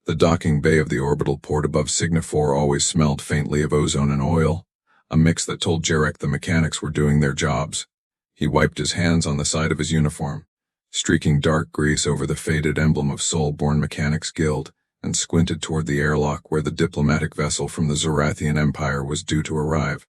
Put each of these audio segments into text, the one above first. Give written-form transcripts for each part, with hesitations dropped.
The docking bay of the orbital port above Cygna 4 always smelled faintly of ozone and oil, a mix that told Jarek the mechanics were doing their jobs. He wiped his hands on the side of his uniform, streaking dark grease over the faded emblem of Soul-born Mechanics Guild, and squinted toward the airlock where the diplomatic vessel from the Zarathian Empire was due to arrive.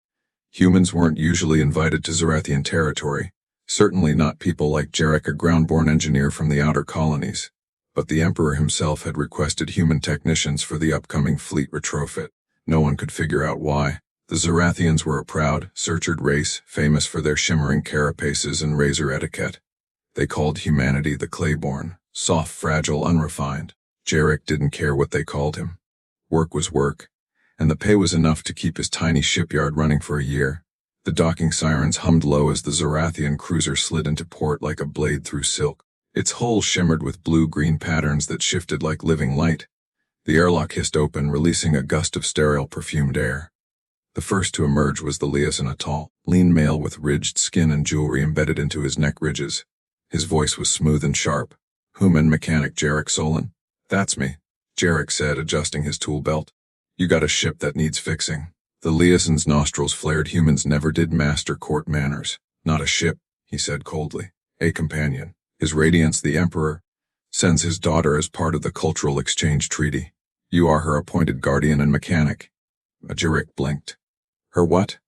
Humans weren't usually invited to Zarathian territory, certainly not people like Jarek, a ground-born engineer from the outer colonies. But the Emperor himself had requested human technicians for the upcoming fleet retrofit. No one could figure out why. The Zarathians were a proud, cultured race, famous for their shimmering carapaces and razor etiquette. They called humanity the Clayborn, soft, fragile, unrefined. Jarek didn't care what they called him. Work was work, and the pay was enough to keep his tiny shipyard running for a year. The docking sirens hummed low as the Zarathian cruiser slid into port like a blade through silk. Its hull shimmered with blue-green patterns that shifted like living light. The airlock hissed open, releasing a gust of sterile, perfumed air. The first to emerge was the liaison, a tall, lean male with ridged skin and jewelry embedded into his neck ridges. His voice was smooth and sharp. "Human mechanic Jarek Solon?" "That's me," Jarek said, adjusting his tool belt. "You got a ship that needs fixing." The liaison's nostrils flared. Humans never did master court manners. "Not a ship," he said coldly. "A companion. His Radiance the Emperor sends his daughter as part of the Cultural Exchange Treaty. You are her appointed guardian and mechanic." Jarek blinked. "Her what?"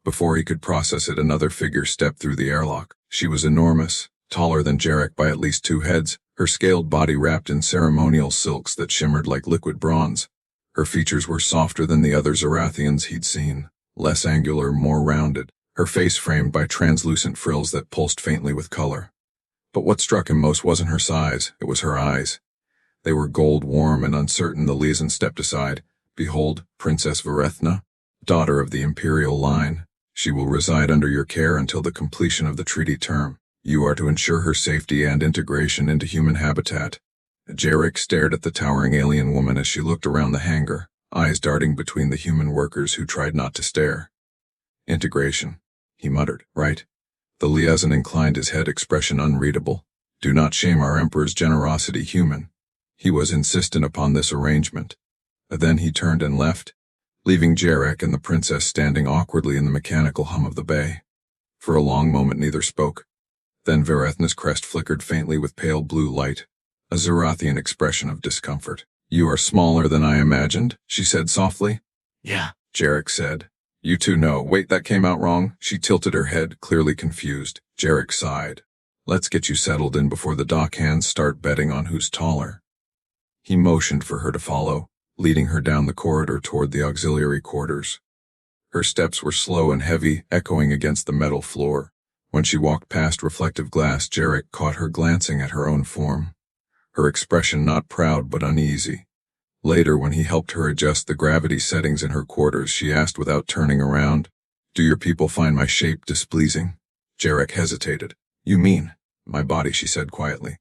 Before he could process it, another figure stepped through the airlock. She was enormous, taller than Jarek by at least 2 heads, her scaled body wrapped in ceremonial silks that shimmered like liquid bronze. Her features were softer than the other Zarathians he'd seen, less angular, more rounded, her face framed by translucent frills that pulsed faintly with color. But what struck him most wasn't her size, it was her eyes. They were gold, warm and uncertain. The liaison stepped aside. "Behold, Princess Vireth'na, daughter of the Imperial line. She will reside under your care until the completion of the treaty term. You are to ensure her safety and integration into human habitat." Jarek stared at the towering alien woman as she looked around the hangar, eyes darting between the human workers who tried not to stare. "Integration," he muttered. "Right?" The liaison inclined his head, expression unreadable. "Do not shame our Emperor's generosity, human." He was insistent upon this arrangement. Then he turned and left, leaving Jarek and the princess standing awkwardly in the mechanical hum of the bay. For a long moment neither spoke. Then Vireth'na's crest flickered faintly with pale blue light, a Zarathian expression of discomfort. "You are smaller than I imagined," she said softly. "Yeah," Jarek said. "You two know." "Wait, that came out wrong." She tilted her head, clearly confused. Jarek sighed. "Let's get you settled in before the dock hands start betting on who's taller." He motioned for her to follow, leading her down the corridor toward the auxiliary quarters. Her steps were slow and heavy, echoing against the metal floor. When she walked past reflective glass, Jarek caught her glancing at her own form. Her expression not proud but uneasy. Later, when he helped her adjust the gravity settings in her quarters, she asked without turning around, "Do your people find my shape displeasing?" Jarek hesitated. "You mean?" "My body," she said quietly.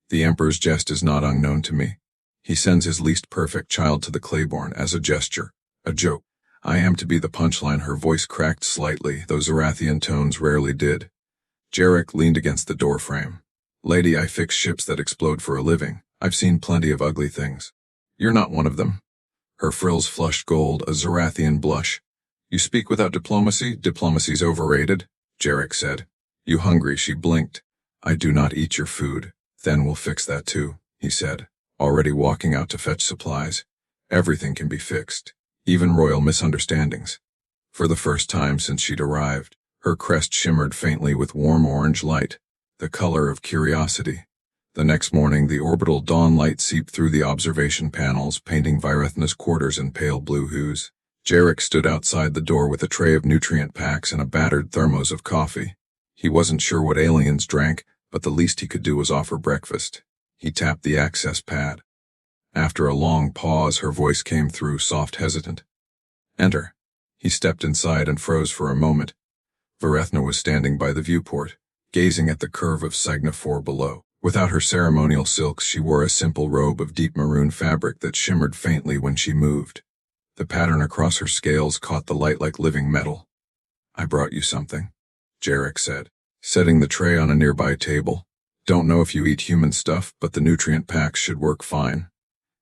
"The Emperor's jest is not unknown to me. He sends his least perfect child to the Clayborn as a gesture, a joke. I am to be the punchline." Her voice cracked slightly, though Zarathian tones rarely did. Jarek leaned against the doorframe. "Lady, I fix ships that explode for a living. I've seen plenty of ugly things. You're not one of them." Her frills flushed gold, a Zarathian blush. "You speak without diplomacy? Diplomacy's overrated," Jarek said. "You hungry?" She blinked. "I do not eat your food." "Then we'll fix that too," he said, already walking out to fetch supplies. "Everything can be fixed, even royal misunderstandings." For the first time since she'd arrived, her crest shimmered faintly with warm orange light, the color of curiosity. The next morning, the orbital dawn light seeped through the observation panels, painting Vireth'na's quarters in pale blue hues. Jarek stood outside the door with a tray of nutrient packs and a battered thermos of coffee. He wasn't sure what aliens drank, but the least he could do was offer breakfast. He tapped the access pad. After a long pause, her voice came through, soft, hesitant. "Enter." He stepped inside and froze for a moment. Vireth'na was standing by the viewport, gazing at the curve of Cygna 4 below. Without her ceremonial silks, she wore a simple robe of deep maroon fabric that shimmered faintly when she moved. The pattern across her scales caught the light like living metal. "I brought you something," Jarek said, setting the tray on a nearby table. "Don't know if you eat human stuff, but the nutrient packs should work fine."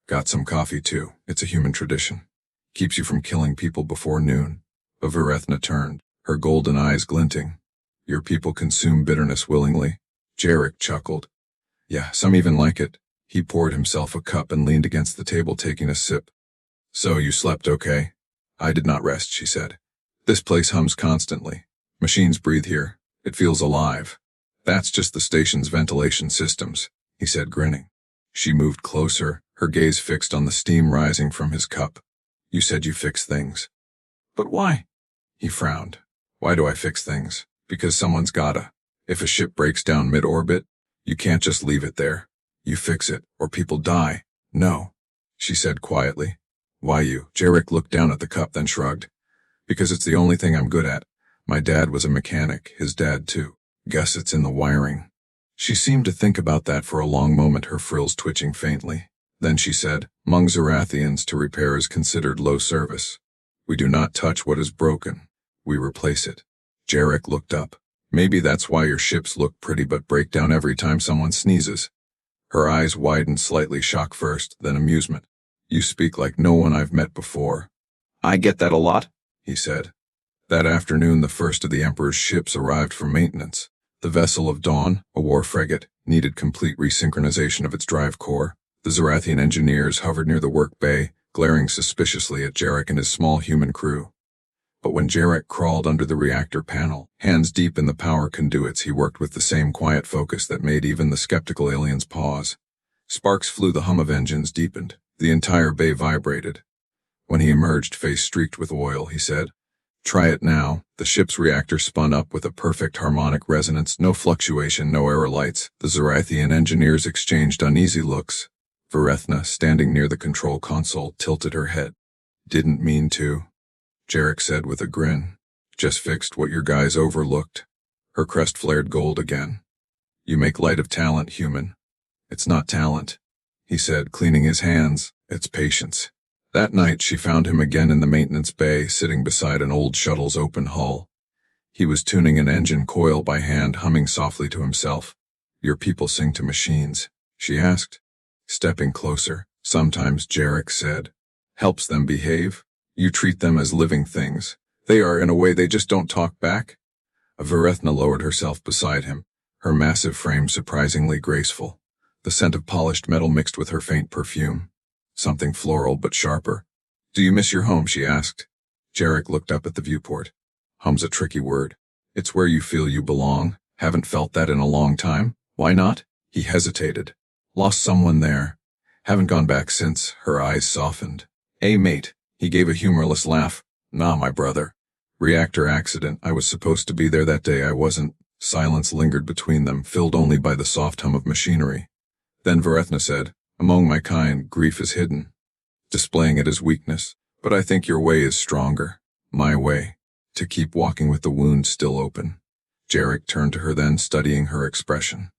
Got some coffee too. It's a human tradition. Keeps you from killing people before noon. But Vireth'na turned, her golden eyes glinting. Your people consume bitterness willingly. Jarek chuckled. Yeah, some even like it. He poured himself a cup and leaned against the table taking a sip. So you slept okay? I did not rest, she said. This place hums constantly. Machines breathe here. It feels alive. That's just the station's ventilation systems, he said, grinning. She moved closer, her gaze fixed on the steam rising from his cup. You said you fix things. But why? He frowned. Why do I fix things? Because someone's gotta. If a ship breaks down mid-orbit, you can't just leave it there. You fix it, or people die. No, she said quietly. Why you? Jarek looked down at the cup, then shrugged. Because it's the only thing I'm good at. My dad was a mechanic, his dad too. Guess it's in the wiring. She seemed to think about that for a long moment, her frills twitching faintly. Then she said, among Zarathians, to repair is considered low service. We do not touch what is broken. We replace it. Jarek looked up. Maybe that's why your ships look pretty but break down every time someone sneezes. Her eyes widened slightly, shock first, then amusement. You speak like no one I've met before. I get that a lot, he said. That afternoon, the first of the Emperor's ships arrived for maintenance. The vessel of Dawn, a war frigate, needed complete resynchronization of its drive core. The Zarathian engineers hovered near the work bay, glaring suspiciously at Jarek and his small human crew. But when Jarek crawled under the reactor panel, hands deep in the power conduits, he worked with the same quiet focus that made even the skeptical aliens pause. Sparks flew, the hum of engines deepened. The entire bay vibrated. When he emerged, face streaked with oil, he said, Try it now. The ship's reactor spun up with a perfect harmonic resonance, no fluctuation, no error lights. The Zarathian engineers exchanged uneasy looks. Vireth'na, standing near the control console, tilted her head. Didn't mean to, Jarek said with a grin. Just fixed what your guys overlooked. Her crest flared gold again. You make light of talent, human. It's not talent, he said, cleaning his hands. It's patience. That night she found him again in the maintenance bay, sitting beside an old shuttle's open hull. He was tuning an engine coil by hand, humming softly to himself. Your people sing to machines, she asked. Stepping closer, sometimes, Jarek said. Helps them behave. You treat them as living things. They are, in a way, they just don't talk back. Vireth'na lowered herself beside him, her massive frame surprisingly graceful. The scent of polished metal mixed with her faint perfume. Something floral but sharper. Do you miss your home, she asked. Jarek looked up at the viewport. Home's a tricky word. It's where you feel you belong. Haven't felt that in a long time. Why not? He hesitated. Lost someone there. Haven't gone back since. Her eyes softened. Mate. He gave a humorless laugh. Nah, my brother. Reactor accident. I was supposed to be there that day. I wasn't. Silence lingered between them, filled only by the soft hum of machinery. Then Vireth'na said, Among my kind, grief is hidden, displaying it as weakness. But I think your way is stronger. My way. To keep walking with the wound still open. Jarek turned to her then, studying her expression.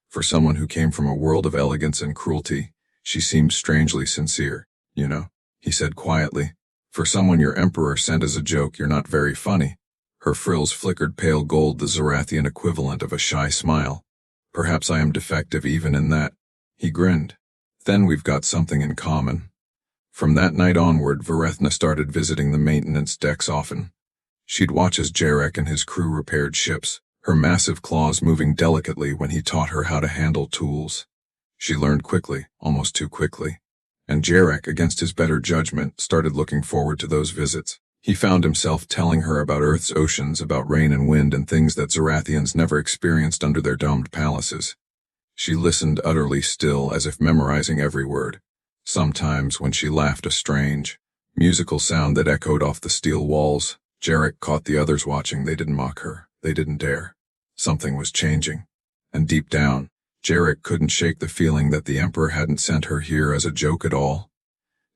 For someone who came from a world of elegance and cruelty, she seemed strangely sincere. You know, he said quietly. For someone your emperor sent as a joke, you're not very funny. Her frills flickered pale gold, the Zarathian equivalent of a shy smile. Perhaps I am defective even in that. He grinned. Then we've got something in common. From that night onward, Vireth'na started visiting the maintenance decks often. She'd watch as Jarek and his crew repaired ships, her massive claws moving delicately when he taught her how to handle tools. She learned quickly, almost too quickly. And Jarek, against his better judgment, started looking forward to those visits. He found himself telling her about Earth's oceans, about rain and wind and things that Zarathians never experienced under their domed palaces. She listened utterly still, as if memorizing every word. Sometimes, when she laughed, a strange, musical sound that echoed off the steel walls. Jarek caught the others watching. They didn't mock her. They didn't dare. Something was changing. And deep down, Jarek couldn't shake the feeling that the Emperor hadn't sent her here as a joke at all.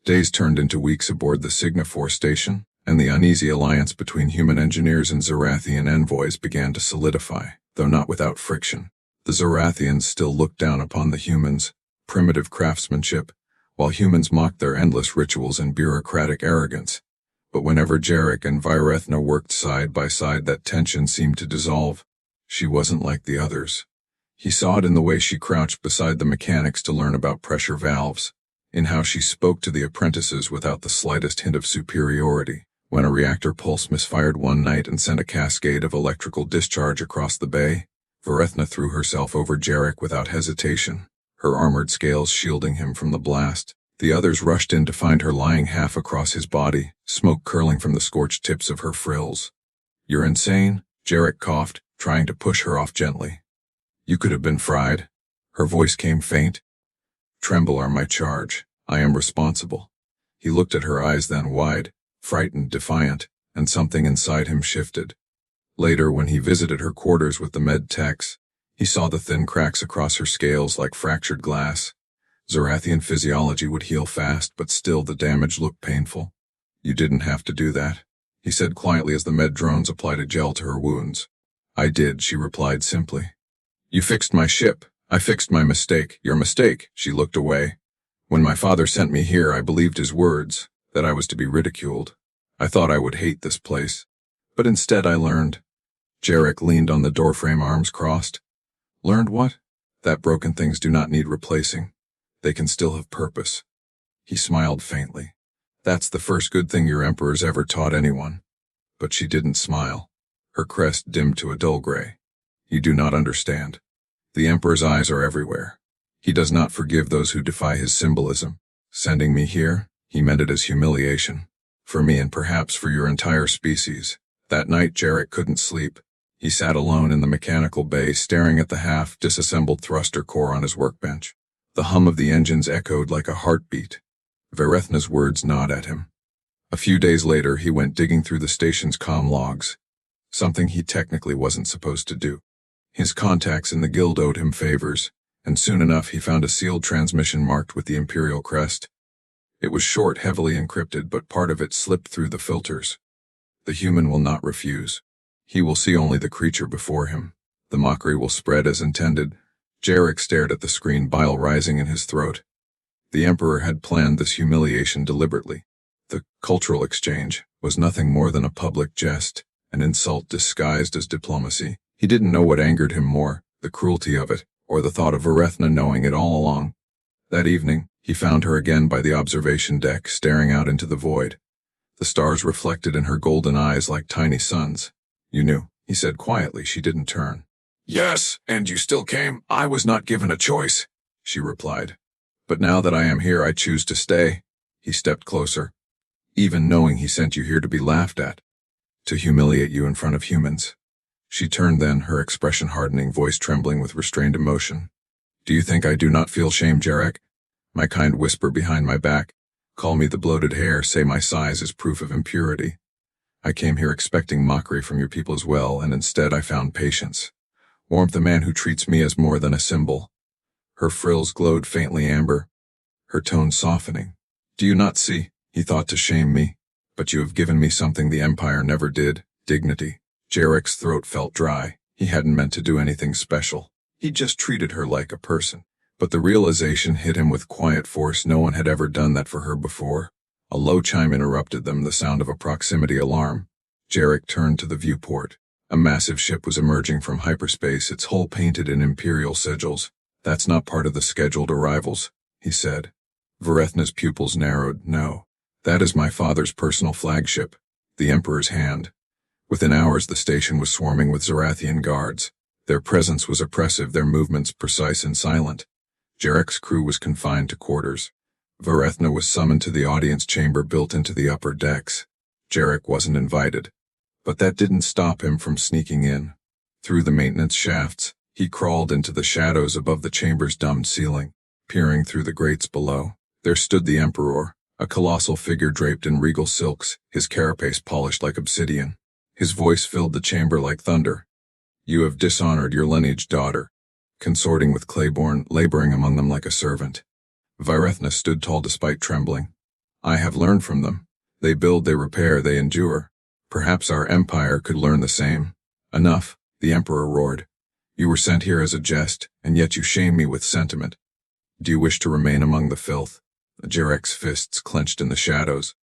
Days turned into weeks aboard the Signa 4 station, and the uneasy alliance between human engineers and Zarathian envoys began to solidify, though not without friction. The Zarathians still looked down upon the humans, primitive craftsmanship, while humans mocked their endless rituals and bureaucratic arrogance. But whenever Jarek and Vireth'na worked side by side, that tension seemed to dissolve. She wasn't like the others. He saw it in the way she crouched beside the mechanics to learn about pressure valves. in how she spoke to the apprentices without the slightest hint of superiority. When a reactor pulse misfired one night and sent a cascade of electrical discharge across the bay, Vireth'na threw herself over Jarek without hesitation, her armored scales shielding him from the blast. The others rushed in to find her lying half across his body, smoke curling from the scorched tips of her frills. "You're insane," Jarek coughed, trying to push her off gently. "You could have been fried." Her voice came faint. "Tremble are my charge. I am responsible." He looked at her eyes then wide, frightened, defiant, and something inside him shifted. Later, when he visited her quarters with the med techs, he saw the thin cracks across her scales like fractured glass. Zarathian physiology would heal fast, but still the damage looked painful. "You didn't have to do that," he said quietly as the med drones applied a gel to her wounds. "I did," she replied simply. "You fixed my ship. I fixed my mistake." "Your mistake?" She looked away. "When my father sent me here, I believed his words, that I was to be ridiculed. I thought I would hate this place. But instead I learned." Jarek leaned on the doorframe, arms crossed. "Learned what?" "That broken things do not need replacing. They can still have purpose." He smiled faintly. "That's the first good thing your emperor's ever taught anyone." But she didn't smile. Her crest dimmed to a dull gray. "You do not understand. The emperor's eyes are everywhere. He does not forgive those who defy his symbolism. Sending me here, he meant it as humiliation. For me and perhaps for your entire species." That night Jarek couldn't sleep. He sat alone in the mechanical bay, staring at the half-disassembled thruster core on his workbench. The hum of the engines echoed like a heartbeat. Vireth'na's words gnawed at him. A few days later, he went digging through the station's comm logs, something he technically wasn't supposed to do. His contacts in the guild owed him favors, and soon enough he found a sealed transmission marked with the Imperial crest. It was short, heavily encrypted, but part of it slipped through the filters. "The human will not refuse. He will see only the creature before him. The mockery will spread as intended." Jarek stared at the screen, bile rising in his throat. The Emperor had planned this humiliation deliberately. The cultural exchange was nothing more than a public jest, an insult disguised as diplomacy. He didn't know what angered him more, the cruelty of it, or the thought of Vireth'na knowing it all along. That evening, he found her again by the observation deck, staring out into the void. The stars reflected in her golden eyes like tiny suns. "You knew," he said quietly. She didn't turn. "Yes, and you still came." "I was not given a choice," she replied. "But now that I am here, I choose to stay." He stepped closer. "Even knowing he sent you here to be laughed at, to humiliate you in front of humans." She turned then, her expression hardening, voice trembling with restrained emotion. "Do you think I do not feel shame, Jarek? My kind whisper behind my back. Call me the bloated hare, say my size is proof of impurity. I came here expecting mockery from your people as well, and instead I found patience. Warmth, a man who treats me as more than a symbol." Her frills glowed faintly amber, her tone softening. "Do you not see? He thought to shame me. But you have given me something the Empire never did, dignity." Jarek's throat felt dry. He hadn't meant to do anything special. He just treated her like a person. But the realization hit him with quiet force. No one had ever done that for her before. A low chime interrupted them, the sound of a proximity alarm. Jarek turned to the viewport. A massive ship was emerging from hyperspace, its hull painted in Imperial sigils. "That's not part of the scheduled arrivals," he said. Vireth'na's pupils narrowed. "No. That is my father's personal flagship, the Emperor's Hand." Within hours the station was swarming with Zarathian guards. Their presence was oppressive, their movements precise and silent. Jarek's crew was confined to quarters. Vireth'na was summoned to the audience chamber built into the upper decks. Jarek wasn't invited. But that didn't stop him from sneaking in. Through the maintenance shafts, he crawled into the shadows above the chamber's domed ceiling. Peering through the grates below, there stood the Emperor, a colossal figure draped in regal silks, his carapace polished like obsidian. His voice filled the chamber like thunder. "You have dishonored your lineage, daughter, consorting with Claiborne, laboring among them like a servant." Vireth'na stood tall despite trembling. "I have learned from them. They build, they repair, they endure. Perhaps our empire could learn the same." "Enough," the Emperor roared. "You were sent here as a jest, and yet you shame me with sentiment. Do you wish to remain among the filth?" Jarek's fists clenched in the shadows.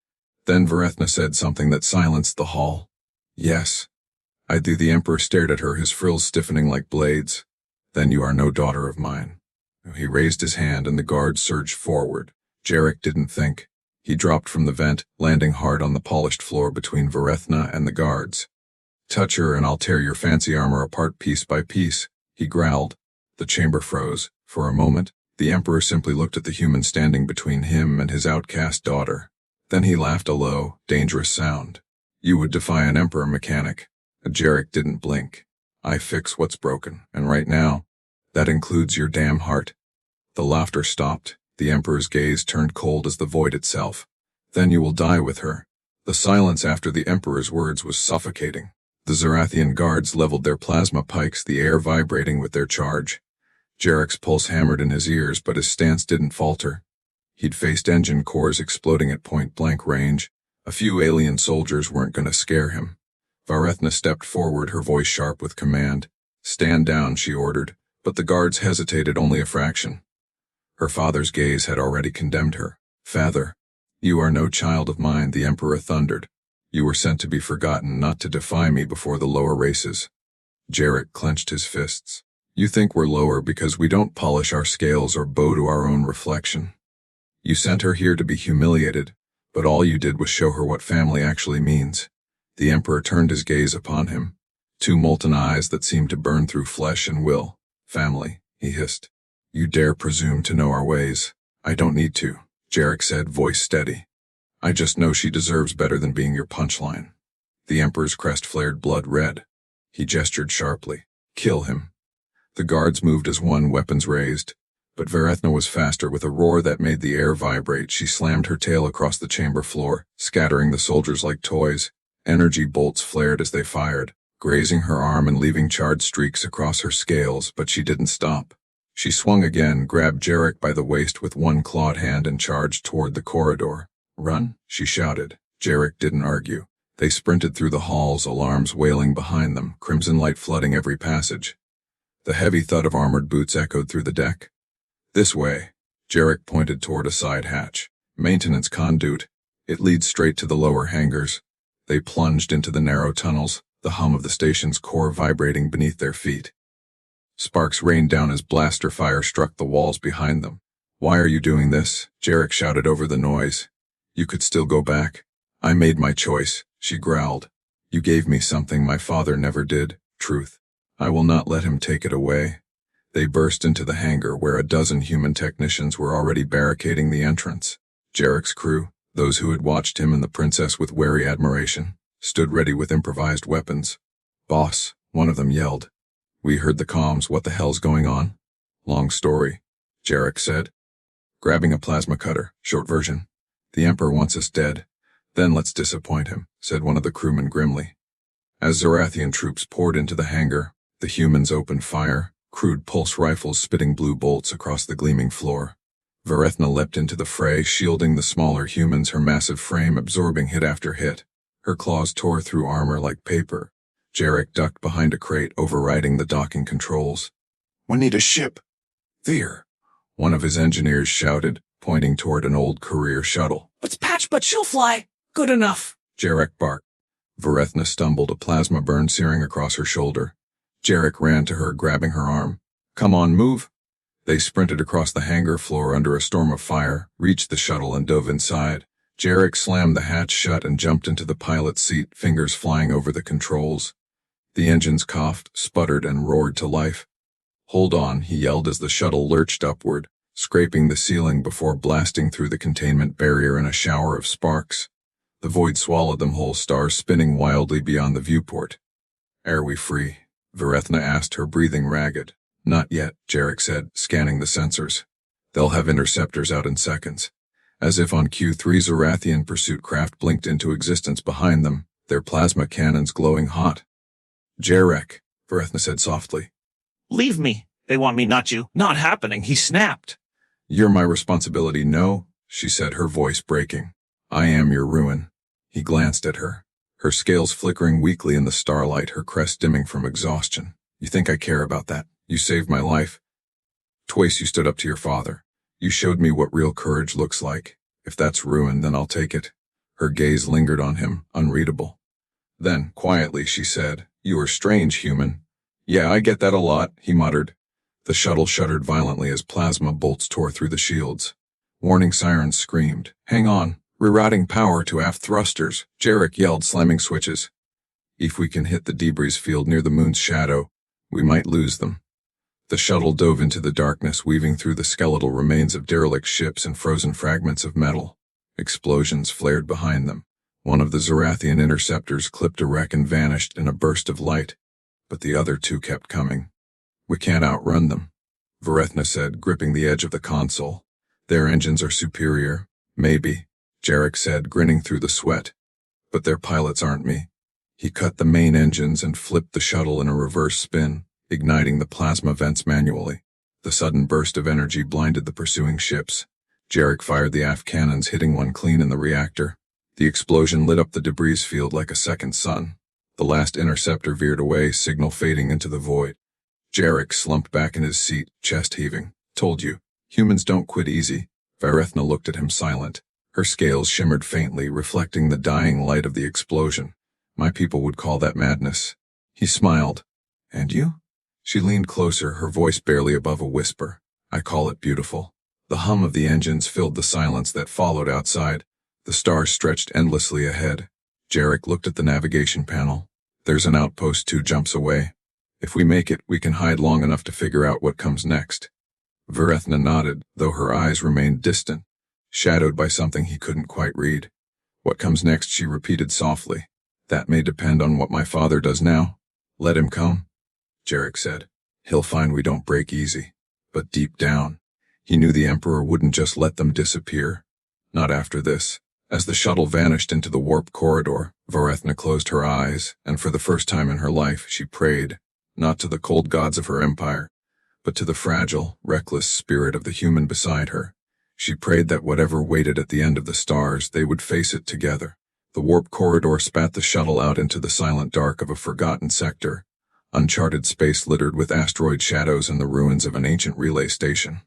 Then Vireth'na said something that silenced the hall. "Yes, I do." The Emperor stared at her, his frills stiffening like blades. "Then you are no daughter of mine." He raised his hand and the guards surged forward. Jarek didn't think. He dropped from the vent, landing hard on the polished floor between Vireth'na and the guards. "Touch her and I'll tear your fancy armor apart piece by piece," he growled. The chamber froze. For a moment, the Emperor simply looked at the human standing between him and his outcast daughter. Then he laughed a low, dangerous sound. "You would defy an Emperor, mechanic." Jarek didn't blink. "I fix what's broken, and right now, that includes your damn heart." The laughter stopped. The Emperor's gaze turned cold as the void itself. "Then you will die with her." The silence after the Emperor's words was suffocating. The Zarathian guards leveled their plasma pikes, the air vibrating with their charge. Jarek's pulse hammered in his ears, but his stance didn't falter. He'd faced engine cores exploding at point-blank range. A few alien soldiers weren't going to scare him. Vireth'na stepped forward, her voice sharp with command. "Stand down," she ordered, but the guards hesitated only a fraction. Her father's gaze had already condemned her. "Father, you are no child of mine," the Emperor thundered. "You were sent to be forgotten, not to defy me before the lower races." Jarek clenched his fists. "You think we're lower because we don't polish our scales or bow to our own reflection. You sent her here to be humiliated, but all you did was show her what family actually means." The Emperor turned his gaze upon him, two molten eyes that seemed to burn through flesh and will. "Family," he hissed. "You dare presume to know our ways." "I don't need to," Jarek said, voice steady. "I just know she deserves better than being your punchline." The Emperor's crest flared blood red. He gestured sharply. "Kill him." The guards moved as one, weapons raised. But Vireth'na was faster. With a roar that made the air vibrate, she slammed her tail across the chamber floor, scattering the soldiers like toys. Energy bolts flared as they fired, grazing her arm and leaving charred streaks across her scales, but she didn't stop. She swung again, grabbed Jarek by the waist with one clawed hand and charged toward the corridor. "Run," she shouted. Jarek didn't argue. They sprinted through the halls, alarms wailing behind them, crimson light flooding every passage. The heavy thud of armored boots echoed through the deck. "This way." Jarek pointed toward a side hatch. "Maintenance conduit. It leads straight to the lower hangars." They plunged into the narrow tunnels, the hum of the station's core vibrating beneath their feet. Sparks rained down as blaster fire struck the walls behind them. "Why are you doing this?" Jarek shouted over the noise. "You could still go back." "I made my choice," she growled. "You gave me something my father never did, truth. I will not let him take it away." They burst into the hangar where a dozen human technicians were already barricading the entrance. Jarek's crew, those who had watched him and the princess with wary admiration, stood ready with improvised weapons. "Boss," one of them yelled. "We heard the comms. What the hell's going on?" "Long story," Jarek said. "Grabbing a plasma cutter, short version. The Emperor wants us dead." "Then let's disappoint him," said one of the crewmen grimly. As Zarathian troops poured into the hangar, the humans opened fire, crude pulse rifles spitting blue bolts across the gleaming floor. Vireth'na leapt into the fray, shielding the smaller humans, her massive frame absorbing hit after hit. Her claws tore through armor like paper. Jarek ducked behind a crate, overriding the docking controls. "We need a ship." "There," one of his engineers shouted, pointing toward an old career shuttle. "It's patched, but she'll fly. Good enough," Jarek barked. Vireth'na stumbled, a plasma burn searing across her shoulder. Jarek ran to her, grabbing her arm. "Come on, move." They sprinted across the hangar floor under a storm of fire, reached the shuttle and dove inside. Jarek slammed the hatch shut and jumped into the pilot's seat, fingers flying over the controls. The engines coughed, sputtered, and roared to life. "Hold on," he yelled as the shuttle lurched upward, scraping the ceiling before blasting through the containment barrier in a shower of sparks. The void swallowed them whole, stars spinning wildly beyond the viewport. "Are we free?" Vireth'na asked, her breathing ragged. "Not yet," Jarek said, scanning the sensors. "They'll have interceptors out in seconds." As if on cue, 3 Zarathian pursuit craft blinked into existence behind them, their plasma cannons glowing hot. "Jarek," Vireth'na said softly. "Leave me. They want me, not you." "Not happening," he snapped. "You're my responsibility." "No," she said, her voice breaking. "I am your ruin." He glanced at her, her scales flickering weakly in the starlight, her crest dimming from exhaustion. "You think I care about that? You saved my life. Twice you stood up to your father. You showed me what real courage looks like. If that's ruin, then I'll take it." Her gaze lingered on him, unreadable. Then, quietly, she said, "You are strange, human." "Yeah, I get that a lot," he muttered. The shuttle shuddered violently as plasma bolts tore through the shields. Warning sirens screamed. Hang on. Rerouting power to aft thrusters, Jarek yelled, slamming switches. If we can hit the debris field near the moon's shadow, we might lose them. The shuttle dove into the darkness, weaving through the skeletal remains of derelict ships and frozen fragments of metal. Explosions flared behind them. One of the Zarathian interceptors clipped a wreck and vanished in a burst of light, but the other two kept coming. We can't outrun them, Vireth'na said, gripping the edge of the console. Their engines are superior, maybe, Jarek said, grinning through the sweat. But their pilots aren't me. He cut the main engines and flipped the shuttle in a reverse spin, igniting the plasma vents manually. The sudden burst of energy blinded the pursuing ships. Jarek fired the aft cannons, hitting one clean in the reactor. The explosion lit up the debris field like a second sun. The last interceptor veered away, signal fading into the void. Jarek slumped back in his seat, chest heaving. Told you, humans don't quit easy. Vireth'na looked at him silent. Her scales shimmered faintly, reflecting the dying light of the explosion. My people would call that madness. He smiled. And you? She leaned closer, her voice barely above a whisper. I call it beautiful. The hum of the engines filled the silence that followed outside. The stars stretched endlessly ahead. Jarek looked at the navigation panel. There's an outpost 2 jumps away. If we make it, we can hide long enough to figure out what comes next. Vireth'na nodded, though her eyes remained distant, shadowed by something he couldn't quite read. What comes next, she repeated softly. That may depend on what my father does now. Let him come, Jarek said. He'll find we don't break easy. But deep down, he knew the Emperor wouldn't just let them disappear. Not after this. As the shuttle vanished into the warp corridor, Vireth'na closed her eyes, and for the first time in her life, she prayed, not to the cold gods of her empire, but to the fragile, reckless spirit of the human beside her. She prayed that whatever waited at the end of the stars, they would face it together. The warp corridor spat the shuttle out into the silent dark of a forgotten sector, uncharted space littered with asteroid shadows and the ruins of an ancient relay station.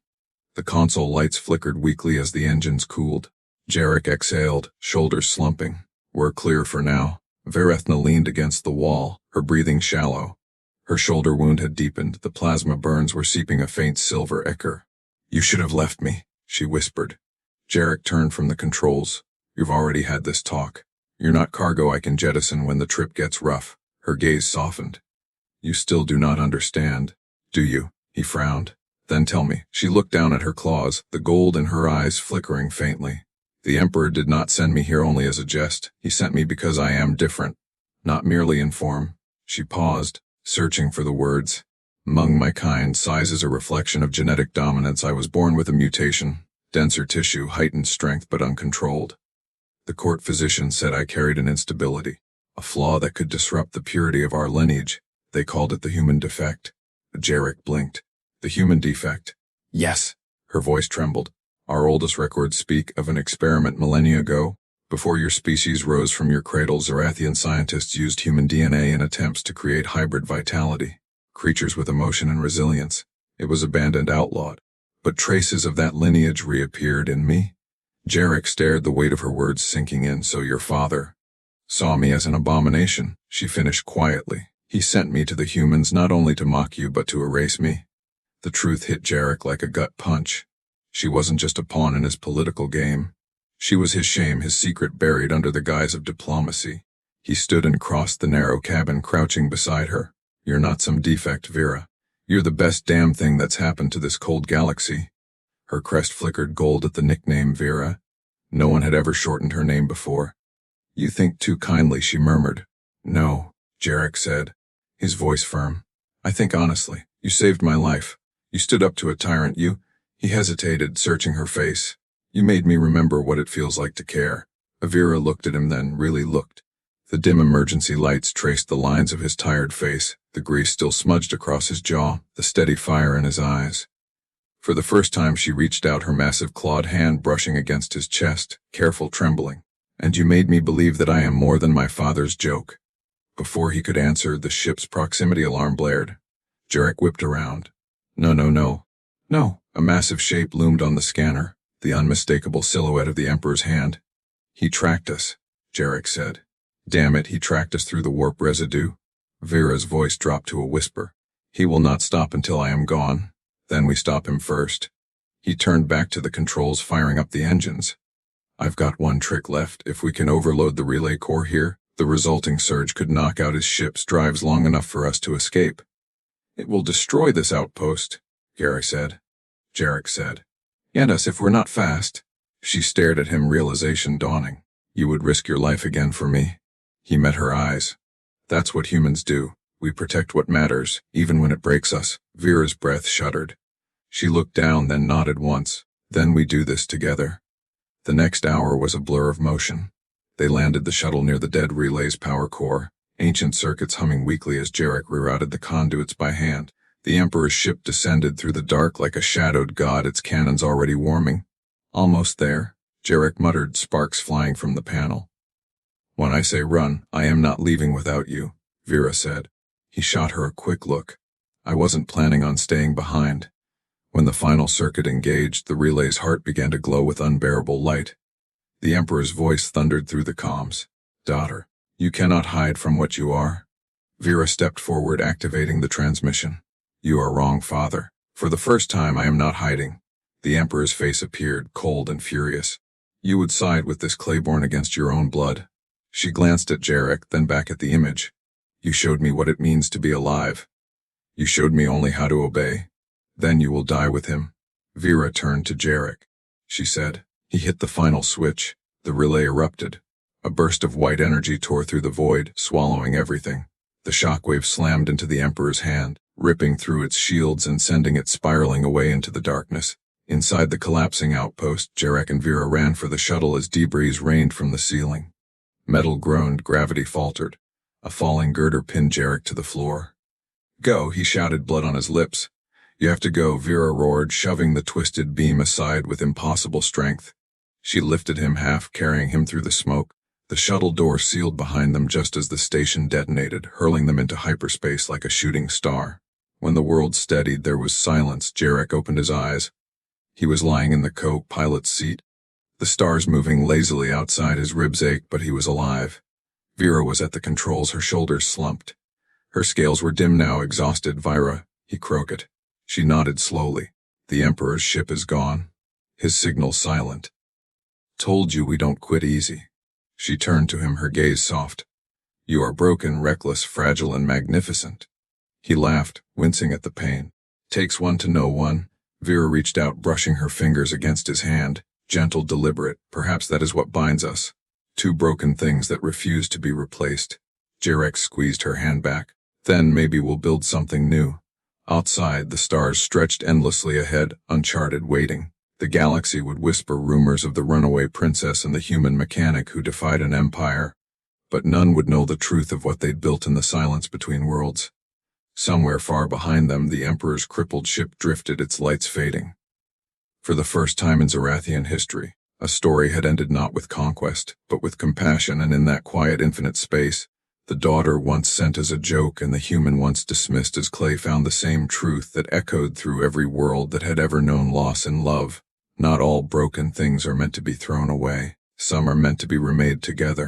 The console lights flickered weakly as the engines cooled. Jarek exhaled, shoulders slumping. We're clear for now. Vireth'na leaned against the wall, her breathing shallow. Her shoulder wound had deepened, the plasma burns were seeping a faint silver ichor. You should have left me, she whispered. Jarek turned from the controls. You've already had this talk. You're not cargo I can jettison when the trip gets rough. Her gaze softened. You still do not understand, do you? He frowned. Then tell me. She looked down at her claws, the gold in her eyes flickering faintly. The Emperor did not send me here only as a jest. He sent me because I am different, not merely in form. She paused, searching for the words. Among my kind, size is a reflection of genetic dominance. I was born with a mutation, denser tissue, heightened strength but uncontrolled. The court physician said I carried an instability, a flaw that could disrupt the purity of our lineage. They called it the human defect. Jarek blinked. The human defect. Yes. Her voice trembled. Our oldest records speak of an experiment millennia ago. Before your species rose from your cradle, Zarathian scientists used human DNA in attempts to create hybrid vitality, creatures with emotion and resilience. It was abandoned, outlawed. But traces of that lineage reappeared in me. Jarek stared, the weight of her words sinking in. So your father saw me as an abomination, she finished quietly. He sent me to the humans not only to mock you but to erase me. The truth hit Jarek like a gut punch. She wasn't just a pawn in his political game. She was his shame, his secret buried under the guise of diplomacy. He stood and crossed the narrow cabin, crouching beside her. You're not some defect, Vera. You're the best damn thing that's happened to this cold galaxy. Her crest flickered gold at the nickname Vera. No one had ever shortened her name before. You think too kindly, she murmured. No, Jarek said, his voice firm. I think honestly. You saved my life. You stood up to a tyrant. He hesitated, searching her face. You made me remember what it feels like to care. Vera looked at him, then really looked. The dim emergency lights traced the lines of his tired face, the grease still smudged across his jaw, the steady fire in his eyes. For the first time she reached out, her massive clawed hand brushing against his chest, careful, trembling. And you made me believe that I am more than my father's joke. Before he could answer, the ship's proximity alarm blared. Jarek whipped around. No. A massive shape loomed on the scanner, the unmistakable silhouette of the Emperor's hand. He tracked us, Jarek said. Damn it, he tracked us through the warp residue. Vera's voice dropped to a whisper. He will not stop until I am gone. Then we stop him first. He turned back to the controls, firing up the engines. I've got one trick left. If we can overload the relay core here, the resulting surge could knock out his ship's drives long enough for us to escape. It will destroy this outpost, Jarek said. And us if we're not fast. She stared at him, realization dawning. You would risk your life again for me. He met her eyes. That's what humans do. We protect what matters, even when it breaks us. Vera's breath shuddered. She looked down, then nodded once. Then we do this together. The next hour was a blur of motion. They landed the shuttle near the dead relay's power core, ancient circuits humming weakly as Jarek rerouted the conduits by hand. The Emperor's ship descended through the dark like a shadowed god, its cannons already warming. Almost there, Jarek muttered, sparks flying from the panel. When I say run, I am not leaving without you, Vera said. He shot her a quick look. I wasn't planning on staying behind. When the final circuit engaged, the relay's heart began to glow with unbearable light. The Emperor's voice thundered through the comms. Daughter, you cannot hide from what you are. Vera stepped forward, activating the transmission. You are wrong, father. For the first time, I am not hiding. The Emperor's face appeared, cold and furious. You would side with this Claiborne against your own blood. She glanced at Jarek, then back at the image. You showed me what it means to be alive. You showed me only how to obey. Then you will die with him. Vera turned to Jarek. She said. He hit the final switch. The relay erupted. A burst of white energy tore through the void, swallowing everything. The shockwave slammed into the Emperor's hand, ripping through its shields and sending it spiraling away into the darkness. Inside the collapsing outpost, Jarek and Vera ran for the shuttle as debris rained from the ceiling. Metal groaned, gravity faltered. A falling girder pinned Jarek to the floor. Go, he shouted, blood on his lips. You have to go, Vera roared, shoving the twisted beam aside with impossible strength. She lifted him, half carrying him through the smoke. The shuttle door sealed behind them just as the station detonated, hurling them into hyperspace like a shooting star. When the world steadied, there was silence. Jarek opened his eyes. He was lying in the co-pilot's seat. The stars moving lazily outside, his ribs ached, but he was alive. Vera was at the controls, her shoulders slumped. Her scales were dim now, exhausted. Vira, he croaked. She nodded slowly. The Emperor's ship is gone. His signal silent. Told you we don't quit easy. She turned to him, her gaze soft. You are broken, reckless, fragile, and magnificent. He laughed, wincing at the pain. Takes one to know one. Vera reached out, brushing her fingers against his hand. Gentle, deliberate. Perhaps that is what binds us. Two broken things that refuse to be replaced. Jarek squeezed her hand back. Then maybe we'll build something new. Outside, the stars stretched endlessly ahead, uncharted, waiting. The galaxy would whisper rumors of the runaway princess and the human mechanic who defied an empire. But none would know the truth of what they'd built in the silence between worlds. Somewhere far behind them, the Emperor's crippled ship drifted, its lights fading. For the first time in Zarathian history, a story had ended not with conquest, but with compassion, and in that quiet, infinite space, the daughter once sent as a joke and the human once dismissed as clay found the same truth that echoed through every world that had ever known loss and love. Not all broken things are meant to be thrown away. Some are meant to be remade together.